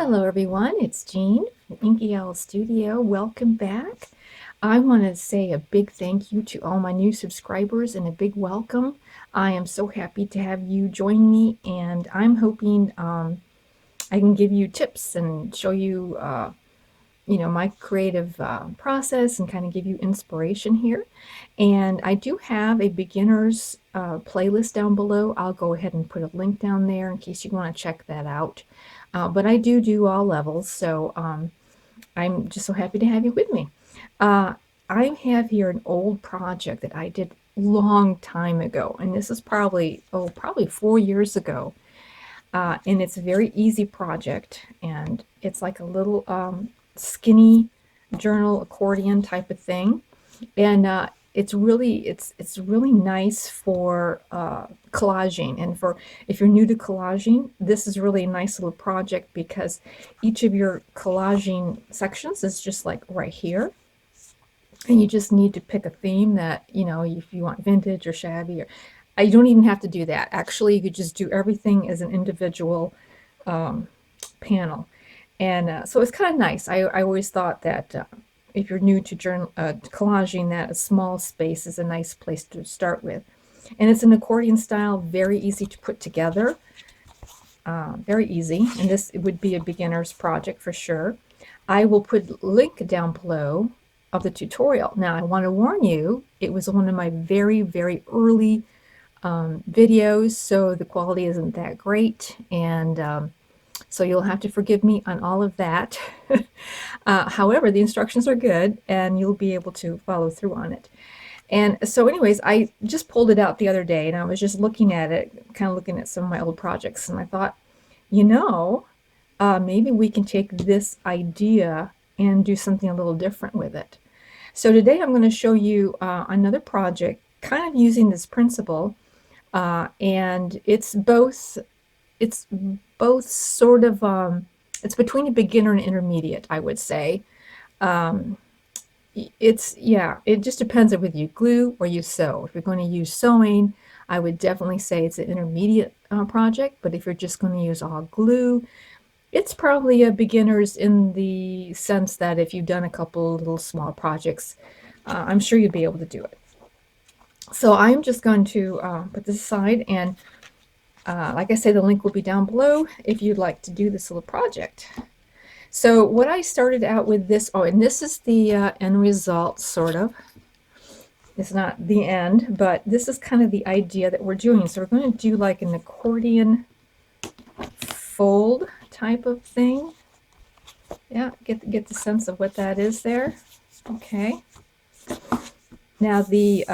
Hello everyone, it's Jean from inkyowlstudio. Welcome back. I want to say a big thank you to all my new subscribers and a big welcome. I am so happy to have you join me, and I'm hoping I can give you tips and show you my creative process and kind of give you inspiration here. And I do have a beginner's playlist down below. I'll go ahead and put a link down there in case you want to check that out. But I do all levels, so I'm just so happy to have you with me. I have here an old project that I did long time ago, and this is probably 4 years ago. And it's a very easy project, and it's like a little skinny journal accordion type of thing, and it's really nice for collaging. And for if you're new to collaging, this is really a nice little project because each of your collaging sections is just like right here, and you just need to pick a theme that, if you want vintage or shabby, or you don't even have to do that. Actually, you could just do everything as an individual panel. And so it's kind of nice. I always thought that if you're new to collaging, that a small space is a nice place to start with. And it's an accordion style, very easy to put together, very easy. And this would be a beginner's project for sure. I will put a link down below of the tutorial. Now, I want to warn you, it was one of my very, very early videos, so the quality isn't that great, and so you'll have to forgive me on all of that. However, the instructions are good and you'll be able to follow through on it. And so anyways, I just pulled it out the other day and I was just looking at it, kind of looking at some of my old projects, and I thought, maybe we can take this idea and do something a little different with it. So today I'm going to show you another project kind of using this principle, and it's both sort of it's between a beginner and intermediate, I would say. It just depends on whether you glue or you sew. If you're going to use sewing, I would definitely say it's an intermediate project, but if you're just going to use all glue, it's probably a beginner's, in the sense that if you've done a couple little small projects, I'm sure you'd be able to do it. So I'm just going to put this aside, and like I say, the link will be down below if you'd like to do this little project. So what I started out with this, and this is the end result, sort of. It's not the end, but this is kind of the idea that we're doing. So we're going to do like an accordion fold type of thing. Yeah, get the sense of what that is there. Okay. Now the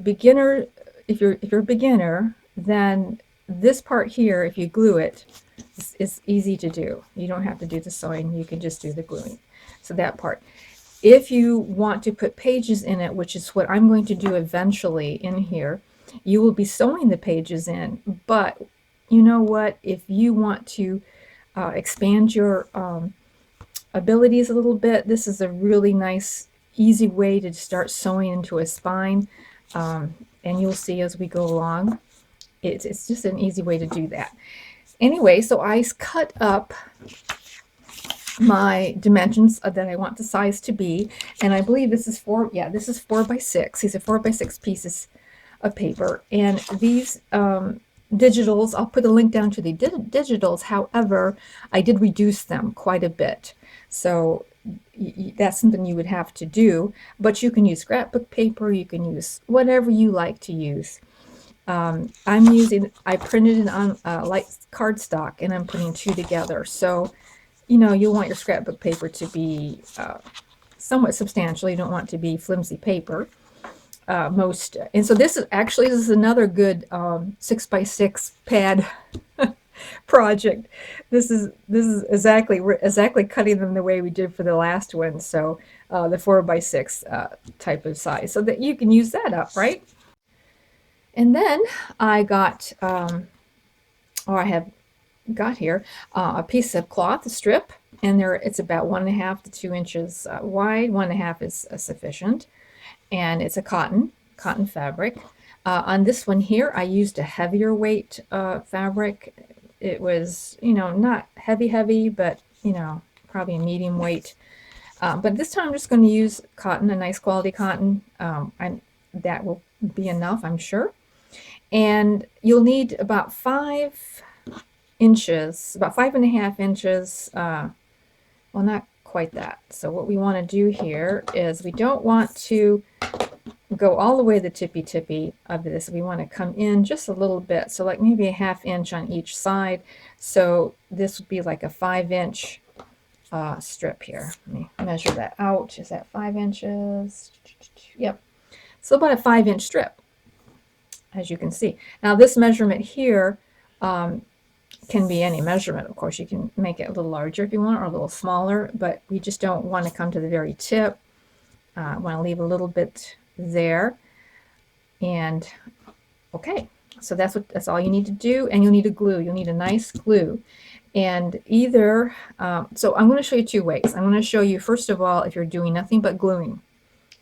beginner, if you're a beginner, then this part here, if you glue it, is easy to do. You don't have to do the sewing, you can just do the gluing. So that part. If you want to put pages in it, which is what I'm going to do eventually in here, you will be sewing the pages in. But you know what? If you want to expand your abilities a little bit, this is a really nice, easy way to start sewing into a spine, and you'll see as we go along. It's just an easy way to do that. Anyway, so I cut up my dimensions that I want the size to be, and I believe this is 4 by 6. These are 4 by 6 pieces of paper, and these digitals, I'll put a link down to the digitals. However, I did reduce them quite a bit, so that's something you would have to do, but you can use scrapbook paper, you can use whatever you like to use. I printed it on light cardstock, and I'm putting 2 together. So, you'll want your scrapbook paper to be somewhat substantial. You don't want it to be flimsy paper. And so this is another good 6 by 6 pad project. This is exactly cutting them the way we did for the last one. So the 4 by 6 type of size, so that you can use that up, right? And then I got, I have got here a piece of cloth, a strip, and it's about 1.5 to 2 inches wide. 1.5 is sufficient, and it's a cotton fabric. On this one here, I used a heavier weight fabric. It was, not heavy, but you know, probably a medium weight. But this time I'm just going to use cotton, a nice quality cotton. That will be enough, I'm sure. And you'll need about 5 inches, about 5.5 inches. Well, not quite that. So what we want to do here is we don't want to go all the way to the tippy of this. We want to come in just a little bit. So like maybe a 1/2 inch on each side. So this would be like a 5-inch strip here. Let me measure that out. Is that 5 inches? Yep. So about a 5-inch strip, as you can see. Now this measurement here can be any measurement. Of course, you can make it a little larger if you want, or a little smaller, but we just don't want to come to the very tip. I want to leave a little bit there. And okay, so that's all you need to do. And you'll need a glue. You'll need a nice glue. And either, so I'm going to show you 2 ways. I'm going to show you, first of all, if you're doing nothing but gluing.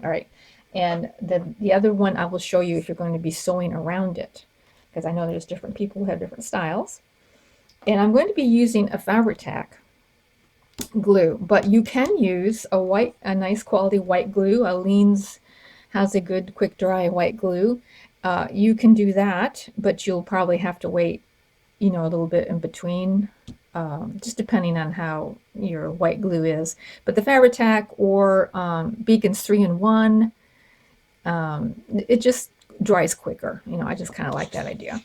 All right. And the other one I will show you if you're going to be sewing around it, because I know there's different people who have different styles. And I'm going to be using a Fabri-Tac glue, but you can use a nice quality white glue. Aleene's has a good quick dry white glue. You can do that, but you'll probably have to wait, you know, a little bit in between, just depending on how your white glue is. But the Fabri-Tac or Beacon's 3-in-1, it just dries quicker. You know, I just kind of like that idea.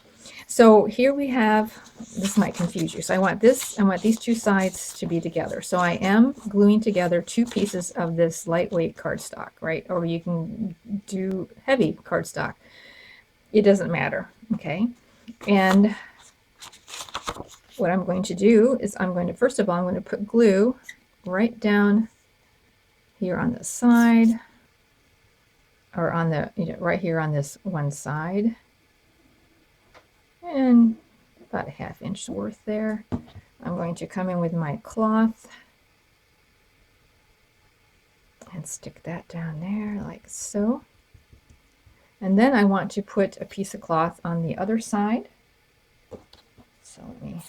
So here we have, this might confuse you. So I want these 2 sides to be together. So I am gluing together 2 pieces of this lightweight cardstock, right? Or you can do heavy cardstock. It doesn't matter, okay? And what I'm going to do is first of all, I'm going to put glue right down here on the side, or on the, right here on this one side. And about a 1/2 inch worth there. I'm going to come in with my cloth and stick that down there like so. And then I want to put a piece of cloth on the other side. So let me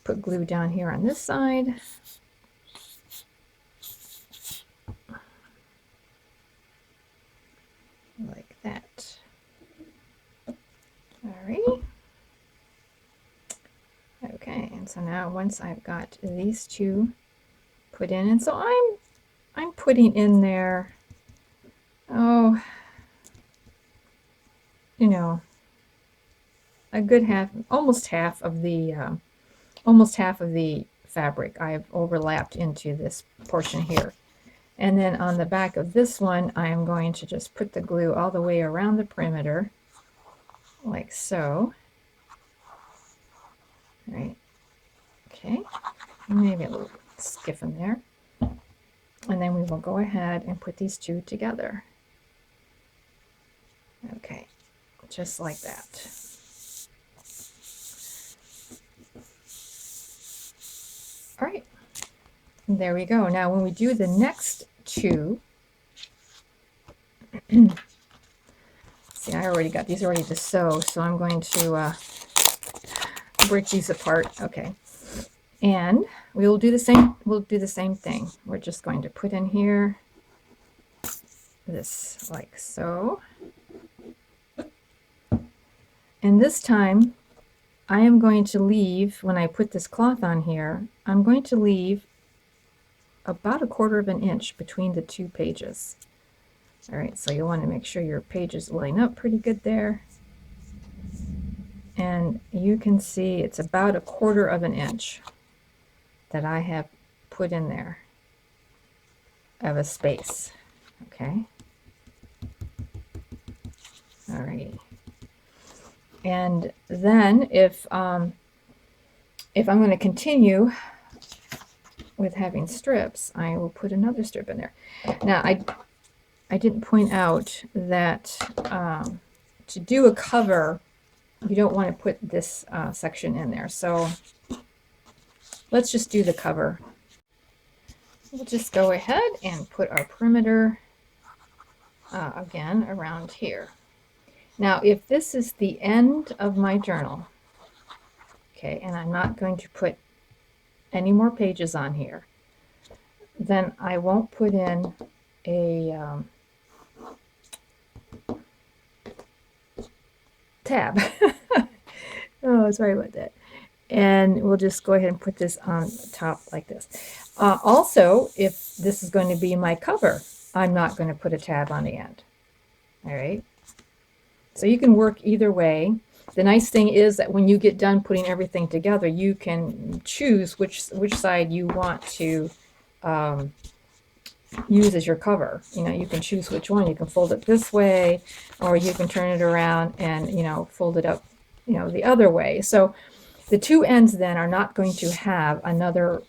put glue down here on this side. Like that. Alrighty. Okay, and so now once I've got these 2 put in, and so I'm putting in there, oh, you know, a good almost half of the fabric I've overlapped into this portion here. And then on the back of this one, I'm going to just put the glue all the way around the perimeter, like so. All right. Okay. Maybe a little skiff in there. And then we will go ahead and put these 2 together. Okay. Just like that. All right. There we go. Now when we do the next 2, see, I already got these ready to sew, so I'm going to break these apart. Okay. And we will do the same. We'll do the same thing. We're just going to put in here this like so. And this time I am going to leave, when I put this cloth on here, I'm going to leave about 1/4 inch between the 2 pages. All right, so you'll want to make sure your pages line up pretty good there. And you can see it's about 1/4 inch that I have put in there of a space. Okay. All right. And then if I'm going to continue with having strips, I will put another strip in there. Now I didn't point out that to do a cover, you don't want to put this section in there. So let's just do the cover. We'll just go ahead and put our perimeter again around here. Now, if this is the end of my journal, okay, and I'm not going to put any more pages on here, then I won't put in a tab. Oh, sorry about that. And we'll just go ahead and put this on top like this. Also, if this is going to be my cover, I'm not going to put a tab on the end. All right. So you can work either way. The nice thing is that when you get done putting everything together, you can choose which side you want to use as your cover. You know, you can choose which one. You can fold it this way, or you can turn it around and, you know, fold it up, you know, the other way. So the two ends then are not going to have another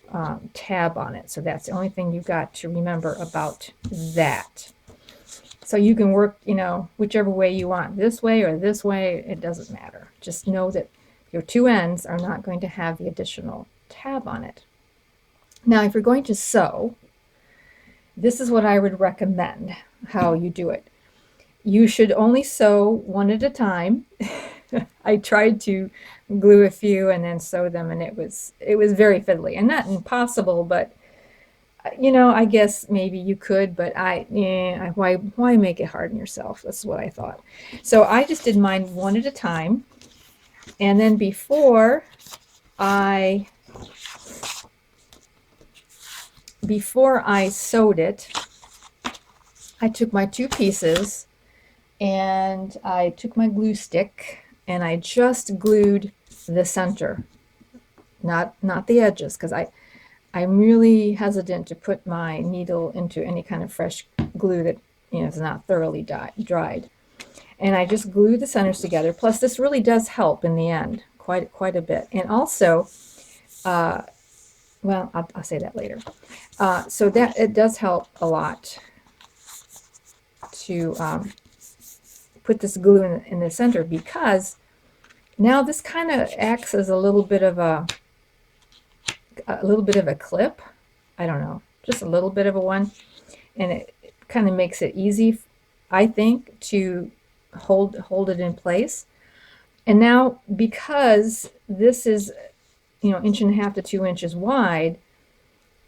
tab on it. So that's the only thing you've got to remember about that. So you can work, you know, whichever way you want, this way or this way, it doesn't matter. Just know that your two ends are not going to have the additional tab on it. Now, if you're going to sew, this is what I would recommend how you do it. You should only sew one at a time. I tried to glue a few and then sew them, and it was very fiddly, and not impossible, but you know, I guess maybe you could, but why make it hard on yourself? That's what I thought. So I just did mine one at a time, and then before I sewed it, I took my two pieces and I took my glue stick and I just glued the center, not the edges, because I'm really hesitant to put my needle into any kind of fresh glue that, you know, is not thoroughly dried. And I just glued the centers together. Plus, this really does help in the end quite a bit. And also, well, I'll say that later. So that it does help a lot to put this glue in the center, because now this kind of acts as a little bit of a clip. I don't know, just a little bit of a one, and it kind of makes it easy, I think, to hold it in place. And now, because this is, you know, 1.5 to 2 inches wide,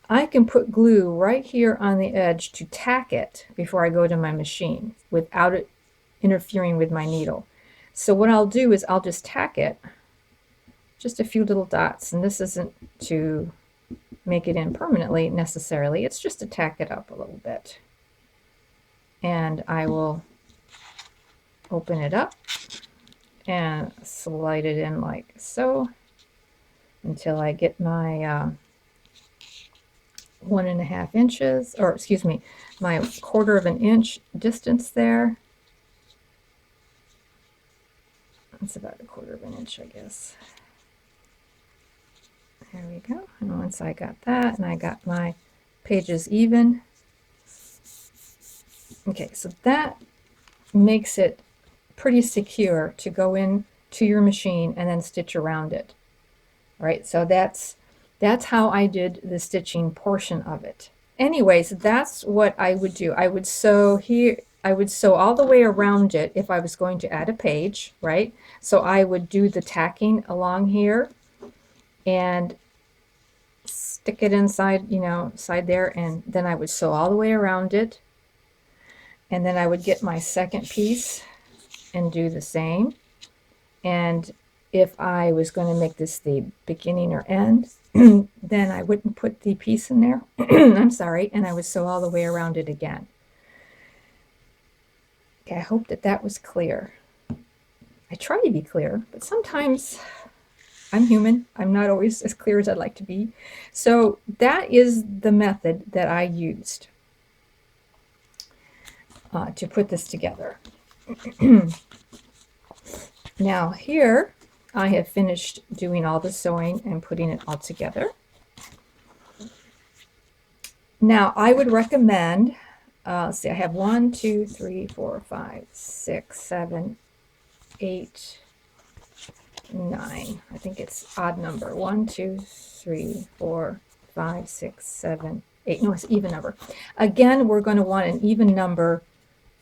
I can put glue right here on the edge to tack it before I go to my machine without it interfering with my needle. So what I'll do is I'll just tack it, just a few little dots, and this isn't to make it in permanently necessarily, it's just to tack it up a little bit. And I will open it up and slide it in like so until I get my 1.5 inches, or excuse me, my 1/4 inch distance there. It's about 1/4 inch, I guess. There we go. And once I got that and I got my pages even, okay, so that makes it pretty secure to go in to your machine and then stitch around it. All right, so that's how I did the stitching portion of it. Anyways, that's what I would do. I would sew here, I would sew all the way around it if I was going to add a page, right? So I would do the tacking along here and stick it inside, you know, side there, and then I would sew all the way around it. And then I would get my second piece and do the same. And if I was going to make this the beginning or end, then I wouldn't put the piece in there. I'm sorry, and I would sew all the way around it again. Okay, I hope that was clear. I try to be clear, but sometimes I'm human. I'm not always as clear as I'd like to be. So that is the method that I used to put this together. Now here I have finished doing all the sewing and putting it all together. Now I would recommend, let's see, I have 1, 2, 3, 4, 5, 6, 7, 8, 9. I think it's odd number. 1, 2, 3, 4, 5, 6, 7, 8. No, it's even number. Again, we're going to want an even number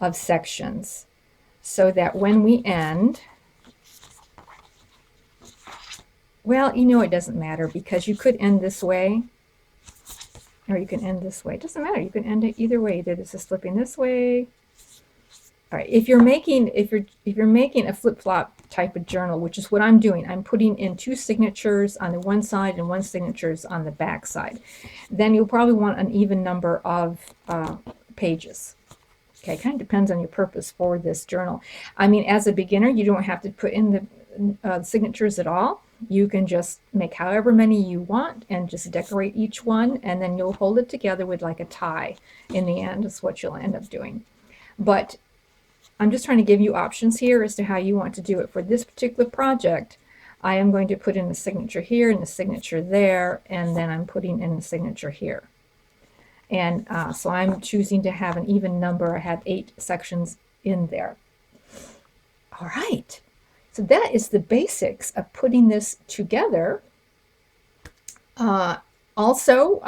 of sections so that when we end, Well, you know, it doesn't matter because you could end this way or you can end this way. It doesn't matter. You can end it either way. Either this is flipping this way. All right, if you're making a flip-flop type of journal, which is what I'm doing, I'm putting in 2 signatures on the one side and 1 signatures on the back side. Then you'll probably want an even number of pages. Okay, it kind of depends on your purpose for this journal. I mean, as a beginner, you don't have to put in the signatures at all. You can just make however many you want and just decorate each one, and then you'll hold it together with like a tie in the end is what you'll end up doing. But I'm just trying to give you options here as to how you want to do it. For this particular project, I am going to put in a signature here and a signature there, and then I'm putting in a signature here. And so I'm choosing to have an even number. I have 8 sections in there. All right. So that is the basics of putting this together. Also,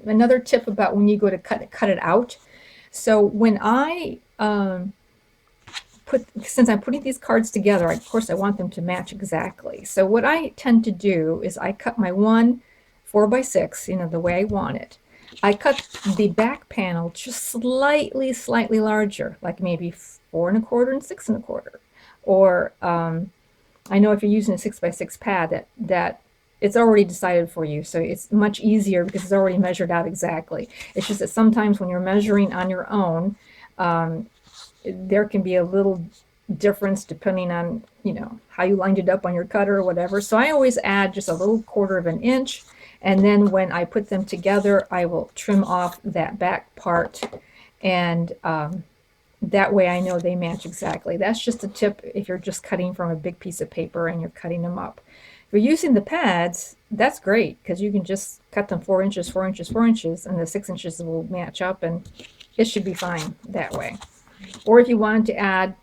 another tip about when you go to cut it out. So when I since I'm putting these cards together, of course I want them to match exactly. So what I tend to do is I cut my one 4x6, you know, the way I want it. I cut the back panel just slightly larger, like maybe 4 1/4 and 6 1/4. Or I know if you're using a 6x6 pad that it's already decided for you, so it's much easier because it's already measured out exactly. It's just that sometimes when you're measuring on your own, there can be a little difference depending on, you know, how you lined it up on your cutter or whatever. So I always add just a little 1/4 of an inch, and then when I put them together, I will trim off that back part, and that way I know they match exactly. That's just a tip if you're just cutting from a big piece of paper and you're cutting them up. If you're using the pads, that's great because you can just cut them 4 inches, 4 inches, 4 inches, and the 6 inches will match up, and it should be fine that way. Or if you wanted to add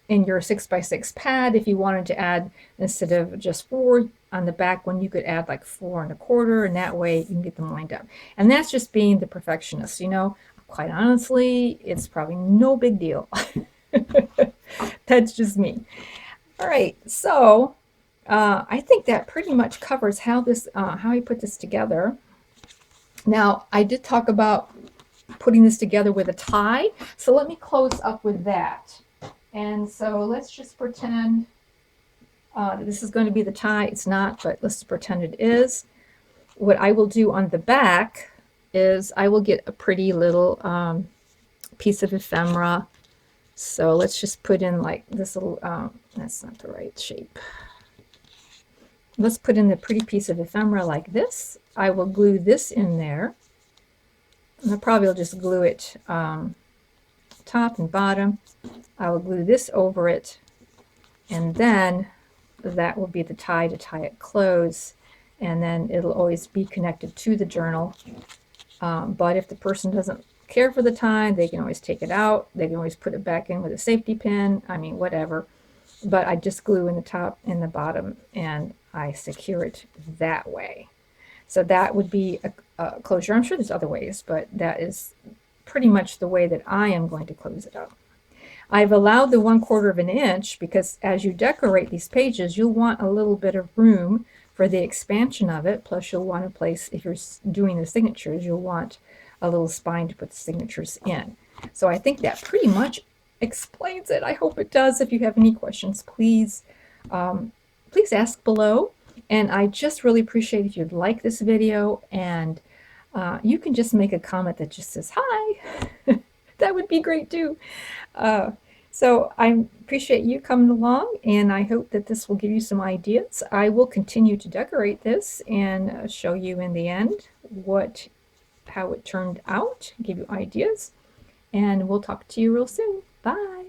in your 6x6 pad, if you wanted to add, instead of just 4 on the back one, you could add like 4 1/4, and that way you can get them lined up. And that's just being the perfectionist, you know. Quite honestly, it's probably no big deal. That's just me. All right, so I think that pretty much covers how I put this together. Now, I did talk about putting this together with a tie, so let me close up with that. And so let's just pretend this is going to be the tie. It's not, but let's pretend it is. What I will do on the back is I will get a pretty little piece of ephemera. So let's just put in like this little, that's not the right shape. Let's put in the pretty piece of ephemera like this. I will glue this in there. And I probably will just glue it top and bottom. I will glue this over it, and then that will be the tie to tie it closed, and then it'll always be connected to the journal. But if the person doesn't care for the tie, they can always take it out. They can always put it back in with a safety pin. I mean, whatever. But I just glue in the top and the bottom, and I secure it that way. So that would be a closure. I'm sure there's other ways, but that is pretty much the way that I am going to close it up. I've allowed the 1/4 of an inch because as you decorate these pages, you'll want a little bit of room for the expansion of it. Plus you'll want a place, if you're doing the signatures, you'll want a little spine to put the signatures in. So I think that pretty much explains it. I hope it does. If you have any questions, please ask below. And I just really appreciate if you'd like this video, and you can just make a comment that just says hi. That would be great too. So I appreciate you coming along, and I hope that this will give you some ideas. I will continue to decorate this and show you in the end how it turned out, give you ideas, and we'll talk to you real soon. Bye.